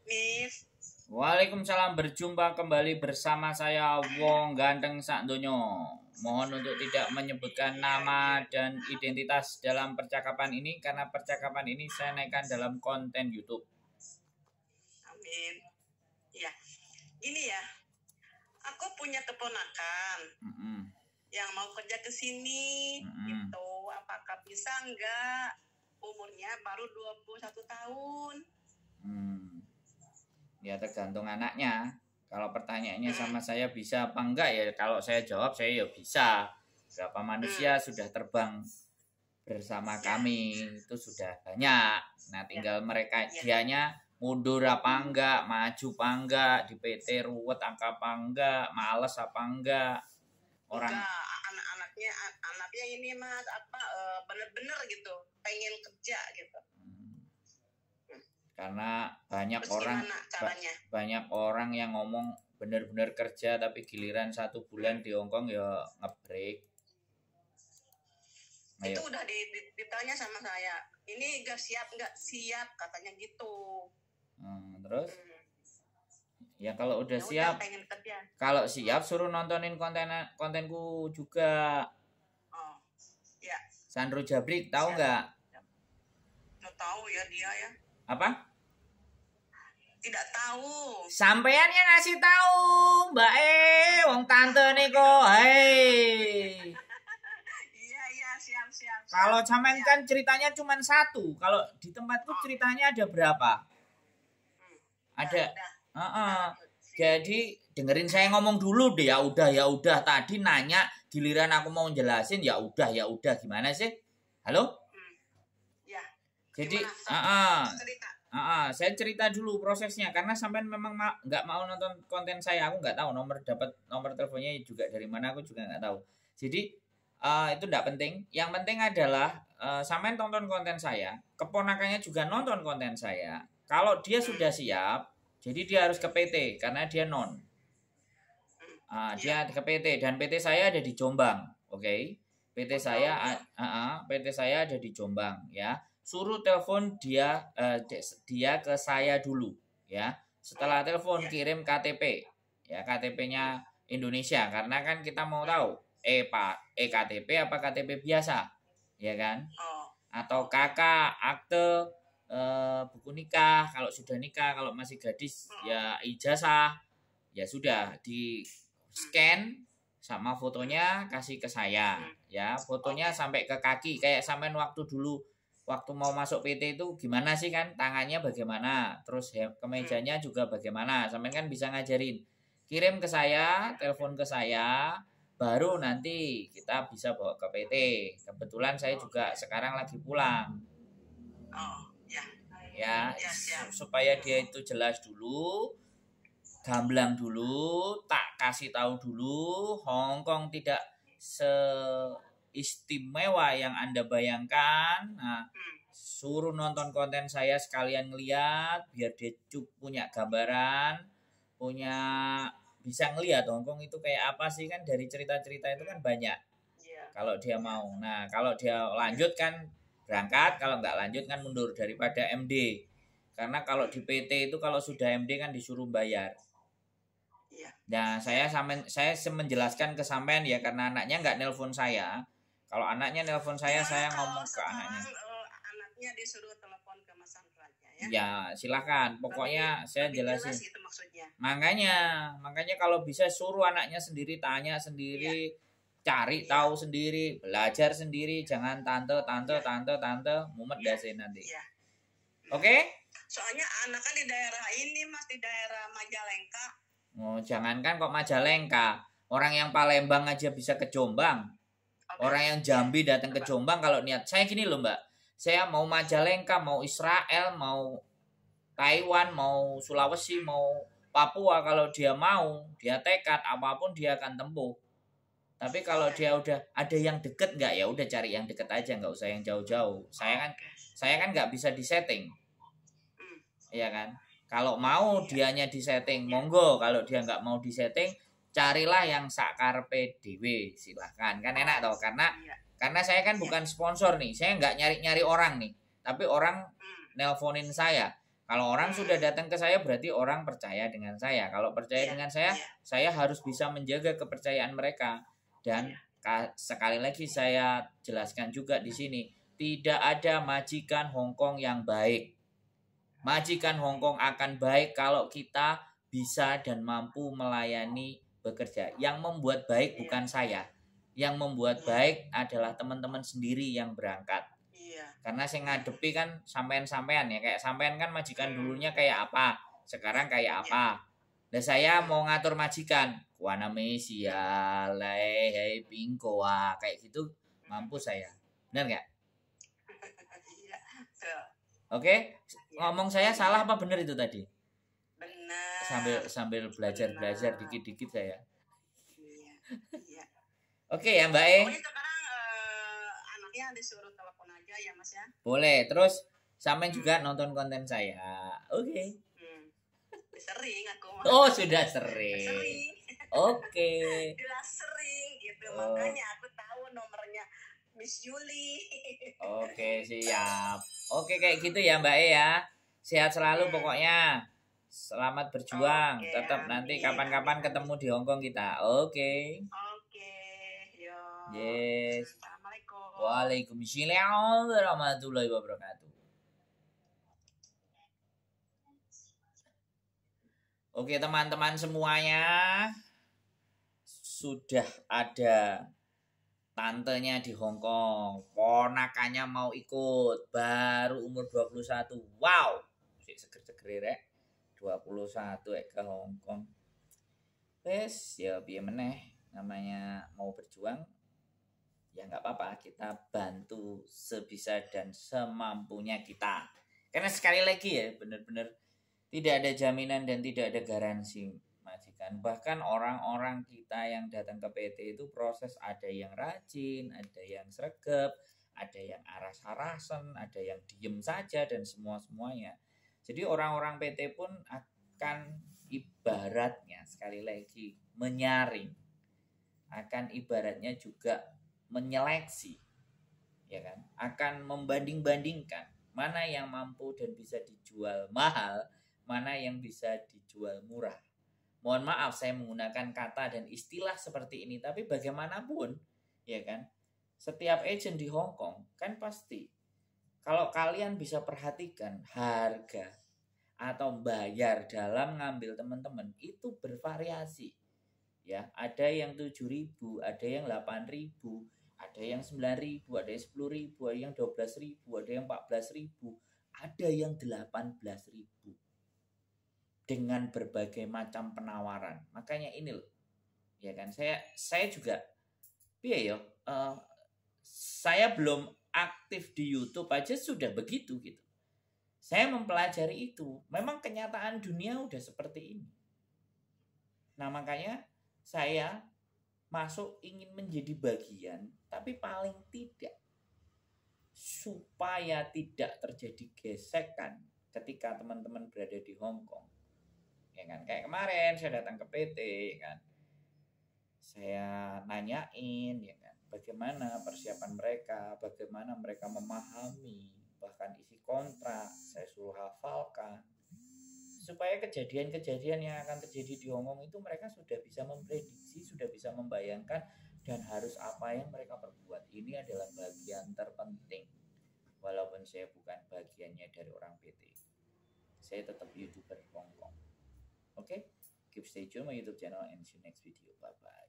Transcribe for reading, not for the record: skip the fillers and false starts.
Miss. Waalaikumsalam, berjumpa kembali bersama saya Wong Ganteng Sakdonyo. Mohon untuk tidak menyebutkan nama dan identitas dalam percakapan ini karena percakapan ini saya naikkan dalam konten YouTube. Amin. Ya, ini ya. Aku punya keponakan yang mau kerja ke sini. Gitu. Apakah bisa enggak? Umurnya baru 21 tahun. Ya tergantung anaknya. Kalau pertanyaannya sama saya bisa apa enggak ya, kalau saya jawab saya ya bisa. Berapa manusia sudah terbang bersama kami itu sudah banyak. Nah tinggal mereka dianya mundur apa enggak, maju apa enggak, di PT ruwet apa enggak, males apa enggak. Orang anaknya ini Mas bener-bener gitu pengen kerja gitu. Karena banyak orang yang ngomong bener-bener kerja tapi giliran 1 bulan di Hongkong ya ngebreak. Itu udah ditanya sama saya. Ini nggak siap katanya gitu. Terus? Ya kalau udah siap, kalau siap suruh nontonin kontenku juga. Oh, ya. Sandro Jabrik tahu nggak? Nggak tahu ya dia ya. Apa? Tidak tahu. Sampean yang ngasih tahu, Mbak wong tante nih kok. Hei. Iya, siap. Kalau sampean kan ceritanya cuma 1. Kalau di tempatku ceritanya ada berapa? Ada. Jadi dengerin saya ngomong dulu deh. Ya udah. Tadi nanya giliran aku mau jelasin ya udah gimana sih? Halo? Ya. Jadi saya cerita dulu prosesnya karena sampean memang nggak mau nonton konten saya. Aku nggak tahu nomor teleponnya juga dari mana, aku juga nggak tahu. Jadi itu nggak penting. Yang penting adalah sampean tonton konten saya, keponakannya juga nonton konten saya. Kalau dia sudah siap, jadi dia harus ke PT karena dia non. Dia ke PT dan PT saya ada di Jombang, oke? PT saya ada di Jombang, ya. Suruh telepon dia ke saya dulu, ya. Setelah telepon kirim KTP, ya KTP-nya Indonesia karena kan kita mau tahu KTP apa KTP biasa, ya kan? Atau KK, akte, buku nikah kalau sudah nikah, kalau masih gadis ya ijazah, ya sudah di scan sama fotonya kasih ke saya, ya fotonya sampai ke kaki kayak sampean waktu mau masuk PT itu gimana sih kan, tangannya bagaimana, terus kemejanya juga bagaimana, sampean kan bisa ngajarin. Kirim ke saya, telepon ke saya, baru nanti kita bisa bawa ke PT. Kebetulan saya juga sekarang lagi pulang. Ya, supaya dia itu jelas dulu, gamblang dulu, tak kasih tahu dulu, Hongkong tidak seistimewa yang Anda bayangkan. Nah, suruh nonton konten saya sekalian ngeliat biar dia punya gambaran, bisa ngelihat Hongkong itu kayak apa sih, kan dari cerita-cerita itu kan banyak. Kalau dia mau. Nah, kalau dia lanjut kan berangkat, kalau nggak lanjut kan mundur daripada MD. Karena kalau di PT itu kalau sudah MD kan disuruh bayar. Nah, saya menjelaskan ke sampean ya karena anaknya nggak nelpon saya. Kalau anaknya nelpon saya ngomong ke anaknya. Anaknya disuruh telepon ke Mas Sandranya ya. Ya, silakan. Pokoknya saya jelasin. Gitu maksudnya. Makanya kalau bisa suruh anaknya sendiri, tanya sendiri, cari tahu sendiri, belajar sendiri, jangan tante, mumet dasin nanti. Oke? Soalnya anak kan di daerah ini Mas, di daerah Majalengka. Oh, jangankan kok Majalengka, orang yang Palembang aja bisa ke Jombang. Orang yang Jambi datang ke Jombang kalau niat. Saya gini loh Mbak, saya mau Majalengka, mau Israel, mau Taiwan, mau Sulawesi, mau Papua, kalau dia mau, dia tekad apapun dia akan tempuh. Tapi kalau dia udah ada yang deket nggak, ya udah cari yang deket aja, nggak usah yang jauh-jauh. Saya kan nggak bisa disetting. Iya kan? Kalau mau dianya disetting, monggo. Kalau dia nggak mau disetting, carilah yang sakarpe dewe, silahkan. Kan enak toh, karena saya kan bukan sponsor nih. Saya nggak nyari-nyari orang nih. Tapi orang nelponin saya. Kalau orang sudah datang ke saya berarti orang percaya dengan saya. Kalau percaya Iya, dengan iya, saya harus bisa menjaga kepercayaan mereka. Dan sekali lagi saya jelaskan juga di sini, tidak ada majikan Hongkong yang baik. Majikan Hongkong akan baik kalau kita bisa dan mampu melayani bekerja. Yang membuat baik bukan saya. Yang membuat baik adalah teman-teman sendiri yang berangkat. iya. Karena saya ngadepi kan sampean-sampean ya. Kayak sampean kan majikan dulunya kayak apa. Sekarang kayak apa. Nah saya mau ngatur majikan. Kuana mesia, lei, hei, pingkoa. Kayak gitu mampu saya. Benar nggak? Iya, betul. Oke? Ngomong saya salah apa benar itu tadi? Benar. Sambil belajar dikit-dikit saya. Iya, iya. Oke ya Mbak E. Pokoknya sekarang anaknya disuruh telepon aja ya Mas ya. Boleh. Terus sampean juga nonton konten saya. Oke. Sering aku. Oh sudah sering. Sering. Oke. Jelas sering gitu. Oh. Makanya aku tahu nomornya Miss Yuli. Oke siap. Oke kayak gitu ya Mbak E ya. Sehat selalu pokoknya. Selamat berjuang. Oke, Tetap nanti amin, kapan-kapan amin. ketemu di Hongkong kita. Oke. Oke, yo. Yes. Assalamualaikum. Waalaikumsalam warahmatullahi wabarakatuh. Oke teman-teman semuanya, sudah ada tantenya di Hongkong, ponakannya mau ikut, baru umur 21. Wow, seger-seger ya, 21 ke Hongkong. Wes, ya biar meneh, namanya mau berjuang, ya nggak apa-apa, kita bantu sebisa dan semampunya kita. Karena sekali lagi ya, benar-benar tidak ada jaminan dan tidak ada garansi majikan. Bahkan orang-orang kita yang datang ke PT itu proses ada yang rajin, ada yang sregep, ada yang aras-arasan, ada yang diem saja dan semua-semuanya. Jadi orang-orang PT pun akan ibaratnya sekali lagi menyaring. Akan ibaratnya juga menyeleksi. Ya kan? Akan membanding-bandingkan mana yang mampu dan bisa dijual mahal, mana yang bisa dijual murah. Mohon maaf saya menggunakan kata dan istilah seperti ini, tapi bagaimanapun ya kan, setiap agent di Hong Kong kan pasti kalau kalian bisa perhatikan harga atau bayar dalam ngambil teman-teman itu bervariasi. Ya, ada yang 7.000, ada yang 8.000, ada yang 9.000, ada yang 10.000, ada yang 12.000, ada yang 14.000, ada yang 18.000. Dengan berbagai macam penawaran. Makanya ini loh. Ya kan, saya juga ya saya belum aktif di YouTube aja sudah begitu gitu. Saya mempelajari itu. Memang kenyataan dunia udah seperti ini. Nah, makanya saya masuk ingin menjadi bagian, tapi paling tidak supaya tidak terjadi gesekan ketika teman-teman berada di Hong Kong. Ya kan, kayak kemarin saya datang ke PT kan, saya nanyain ya kan bagaimana persiapan mereka, bagaimana mereka memahami bahkan isi kontrak, saya suruh hafalkan supaya kejadian-kejadian yang akan terjadi di Hongkong itu mereka sudah bisa memprediksi, sudah bisa membayangkan dan harus apa yang mereka perbuat. Ini adalah bagian terpenting. Walaupun saya bukan bagiannya dari orang PT, saya tetap YouTuber Hongkong. Okay, keep stay tune my YouTube channel and see you next video. Bye bye.